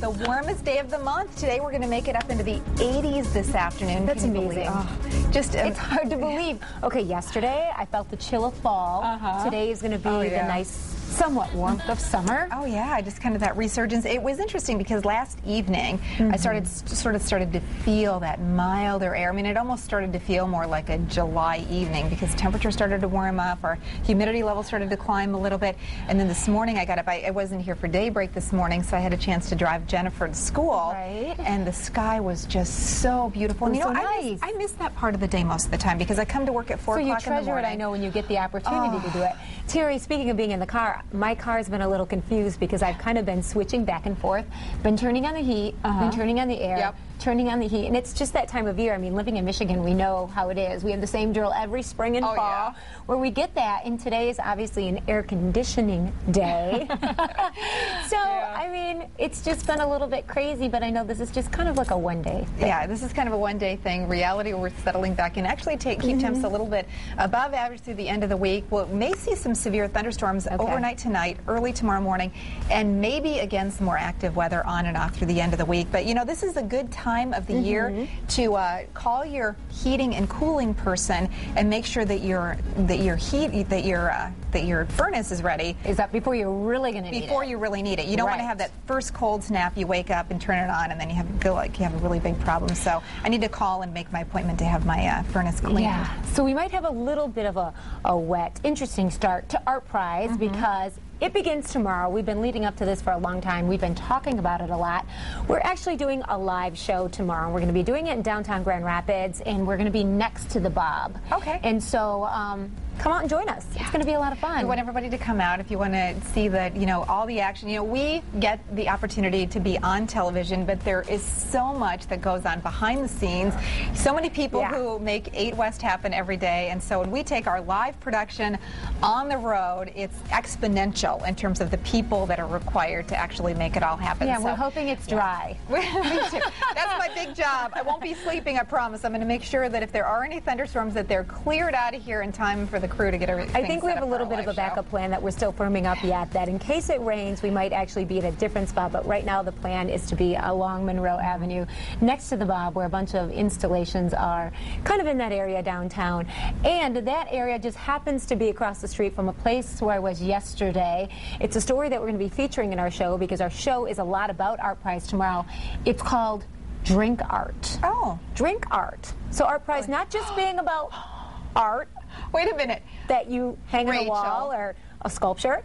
the warmest day of the month. Today we're going to make it up into the 80s this afternoon. That's amazing. It's hard to believe. Okay, yesterday I felt the chill of fall. Today is going to be the nice, somewhat warmth of summer. Oh yeah, just kind of that resurgence. It was interesting because last evening I started to feel that milder air. I mean, it almost started to feel more like a July evening because temperatures started to warm up, our humidity level started to climb a little bit, and then this morning I got up. I wasn't here for daybreak this morning, so I had a chance to drive Jennifer to school, and the sky was just so beautiful. And, you know, nice. I miss that part of the day most of the time because I come to work at 4 o'clock in the morning. So you treasure it, I know, when you get the opportunity to do it. Terry, speaking of being in the car, my car's been a little confused because I've kind of been switching back and forth, been turning on the heat, been turning on the air, turning on the heat, and it's just that time of year. I mean, living in Michigan, we know how it is. We have the same drill every spring and fall where we get that, and today is obviously an air conditioning day. So, I mean, it's just been a little bit crazy, but I know this is just kind of like a one-day thing. Yeah, this is kind of a one-day thing. Reality, we're settling back in. Actually, keep temps a little bit above average through the end of the week. We'll may see some severe thunderstorms overnight tonight, early tomorrow morning, and maybe again some more active weather on and off through the end of the week. But you know, this is a good time of the year to call your heating and cooling person and make sure that your furnace is ready. Is that before you're really going to need it? Before you really need it. You don't want to have that first cold snap. You wake up and turn it on, and then you feel like you have a really big problem. So I need to call and make my appointment to have my furnace cleaned. Yeah. So we might have a little bit of a wet, interesting start to Art Prize because it begins tomorrow. We've been leading up to this for a long time. We've been talking about it a lot. We're actually doing a live show tomorrow. We're going to be doing it in downtown Grand Rapids, and we're going to be next to the Bob. Okay. And so come out and join us. It's going to be a lot of fun. We want everybody to come out if you want to see all the action. You know, we get the opportunity to be on television, but there is so much that goes on behind the scenes. So many people who make 8 West happen every day, and so when we take our live production on the road, it's exponential in terms of the people that are required to actually make it all happen. Yeah, we're hoping it's dry. Me too. That's my big job. I won't be sleeping, I promise. I'm going to make sure that if there are any thunderstorms, that they're cleared out of here in time for the crew to get everything. I think we have a little bit of a backup plan that we're still firming up yet, that in case it rains, we might actually be at a different spot, but right now the plan is to be along Monroe Avenue, next to the Bob, where a bunch of installations are kind of in that area downtown. And that area just happens to be across the street from a place where I was yesterday. It's a story that we're going to be featuring in our show because our show is a lot about Art Prize tomorrow. It's called Drink Art. Oh. Drink Art. So Art Prize not just being about art. Wait a minute. That you hang on a wall or a sculpture.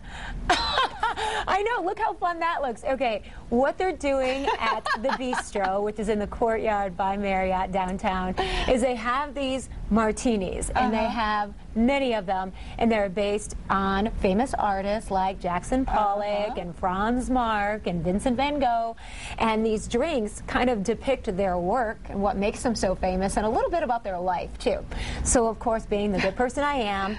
I know, look how fun that looks. Okay, what they're doing at the Bistro, which is in the Courtyard by Marriott downtown, is they have these martinis, and they have many of them, and they're based on famous artists like Jackson Pollock and Franz Marc and Vincent van Gogh, and these drinks kind of depict their work and what makes them so famous, and a little bit about their life too. So of course, being the good person I am,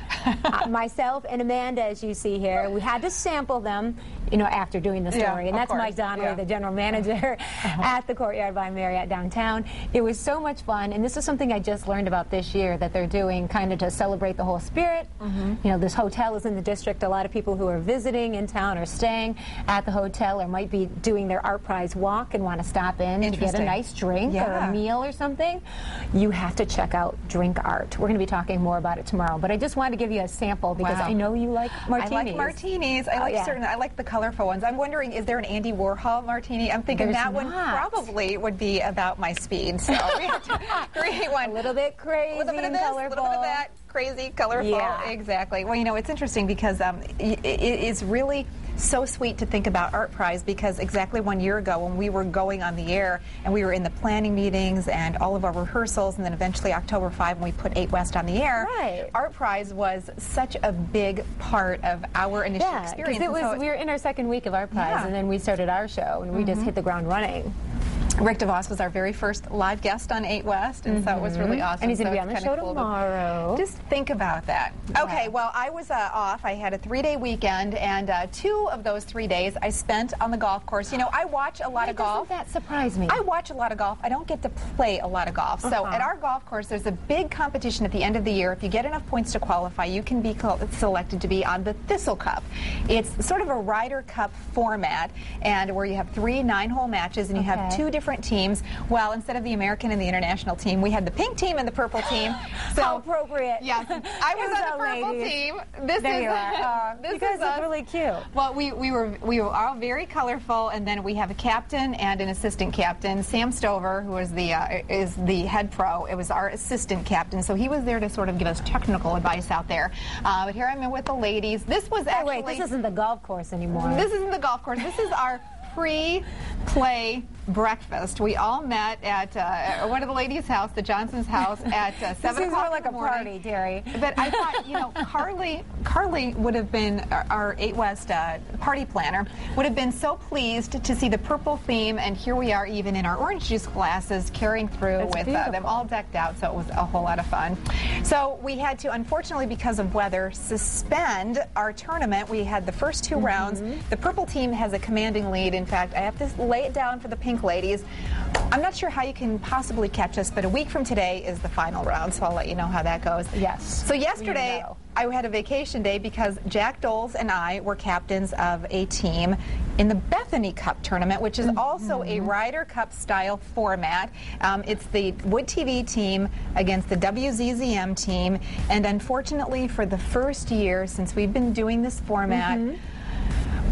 myself and Amanda, as you see here, we had to sample them, you know, after doing the story, and that's Mike Donnelly, the general manager at the Courtyard by Marriott downtown. It was so much fun, and this is something I just learned about this year that they're doing kind of to celebrate the whole spirit. You know, this hotel is in the district. A lot of people who are visiting in town are staying at the hotel or might be doing their Art Prize walk and want to stop in to get a nice drink or a meal or something. You have to check out Drink Art. We're going to be talking more about it tomorrow, but I just wanted to give you a sample because I know you like martinis. I like martinis. I like I like the colorful ones. I'm wondering, is there an Andy Warhol martini? I'm thinking that one probably would be about my speed. So we have to create one. A little bit crazy, a little bit of this, a little bit of that. Crazy, colorful. Exactly. Well, you know, it's interesting because it is really so sweet to think about Art Prize because exactly 1 year ago when we were going on the air and we were in the planning meetings and all of our rehearsals, and then eventually October 5 when we put 8 West on the air, Art Prize was such a big part of our initial experience. It was, we were in our second week of Art Prize and then we started our show and we just hit the ground running. Rick DeVos was our very first live guest on 8 West, and so it was really awesome. And he's going to So be on it's the show kinda cool tomorrow. Just think about that. Okay, well, I was off. I had a 3-day weekend, and 2 of those 3 days I spent on the golf course. You know, I watch a lot of golf. Doesn't that surprise me? I watch a lot of golf. I don't get to play a lot of golf. So at our golf course, there's a big competition at the end of the year. If you get enough points to qualify, you can be selected to be on the Thistle Cup. It's sort of a Ryder Cup format, and where you have 3 9-hole matches, and you have 2 different teams. Well, instead of the American and the international team, we had the pink team and the purple team. So how appropriate. Yes, I was on the purple team. This there is you are. this you guys is look really cute. Well, we were all very colorful, and then we have a captain and an assistant captain. Sam Stover, who is the head pro, it was our assistant captain, so he was there to sort of give us technical advice out there. But here I'm in with the ladies. This was actually wait, this isn't the golf course anymore. This isn't the golf course. This is our pre-play breakfast. We all met at one of the ladies' house, the Johnson's house, at 7 o'clock. This is more like in the a morning. party, Terry. But I thought, you know, Carly would have been our 8 West party planner. Would have been so pleased to see the purple theme, and here we are, even in our orange juice glasses, carrying through with them all decked out. So it was a whole lot of fun. So we had to, unfortunately, because of weather, suspend our tournament. We had the first 2 rounds. The purple team has a commanding lead. In fact, I have to lay it down for the pink ladies. I'm not sure how you can possibly catch us, but a week from today is the final round, so I'll let you know how that goes. Yes. So yesterday, I had a vacation day because Jack Doles and I were captains of a team in the Bethany Cup tournament, which is also a Ryder Cup style format. It's the Wood TV team against the WZZM team, and unfortunately for the first year since we've been doing this format,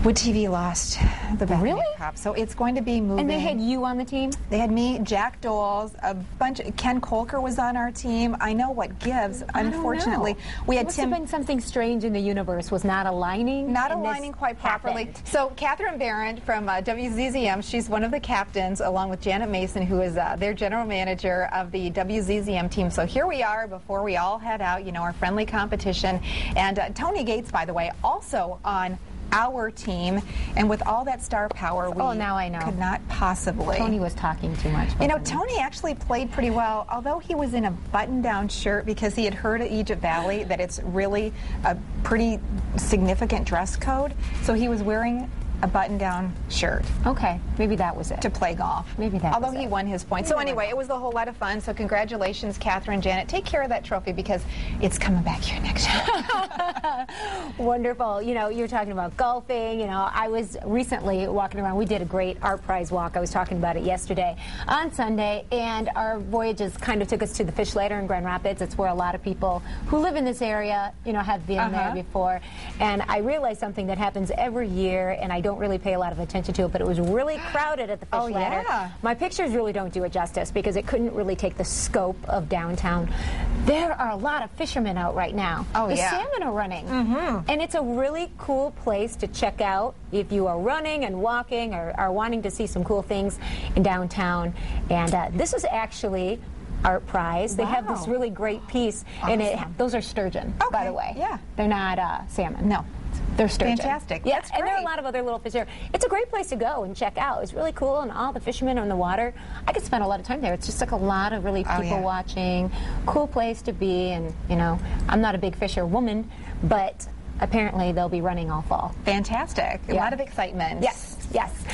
Wood TV lost the Bethany Cup, so it's going to be moving. And they had you on the team? They had me, Jack Doles, a bunch. Ken Kolker was on our team. I know what gives. Unfortunately, we had Must have been something strange in the universe. Was not aligning. Not aligning quite properly. Happened. So Catherine Barron from WZZM, she's one of the captains, along with Janet Mason, who is their general manager of the WZZM team. So here we are before we all head out. You know, our friendly competition, and Tony Gates, by the way, also on our team, and with all that star power, we now I know. could not possibly. Tony was talking too much. You know, Tony actually played pretty well, although he was in a button-down shirt because he had heard at Egypt Valley that it's really a pretty significant dress code. So he was wearing a button-down shirt. Okay, maybe that was it. To play golf. Maybe that Although was he it. won his points. So anyway, it was a whole lot of fun. So congratulations, Catherine, Janet. Take care of that trophy because it's coming back here next year. Wonderful. You know, you're talking about golfing. You know, I was recently walking around. We did a great art prize walk. I was talking about it yesterday on Sunday, and our voyages kind of took us to the Fish Ladder in Grand Rapids. It's where a lot of people who live in this area, you know, have been there before. And I realized something that happens every year, and I don't really pay a lot of attention to it, but it was really crowded at the Fish Ladder. Yeah. My pictures really don't do it justice because it couldn't really take the scope of downtown. There are a lot of fishermen out right now. The salmon are running. And it's a really cool place to check out if you are running and walking or are wanting to see some cool things in downtown. And this is actually art prize. They have this really great piece, and those are sturgeon, by the way. Yeah. They're not salmon. No. They're sturgeon. Fantastic. Yeah, That's and there are a great. lot of other little fish there. It's a great place to go and check out. It's really cool, and all the fishermen on the water. I could spend a lot of time there. It's just like a lot of really people watching. Cool place to be, and you know, I'm not a big fisher woman, but apparently they'll be running all fall. Fantastic. A lot of excitement. Yes, yes.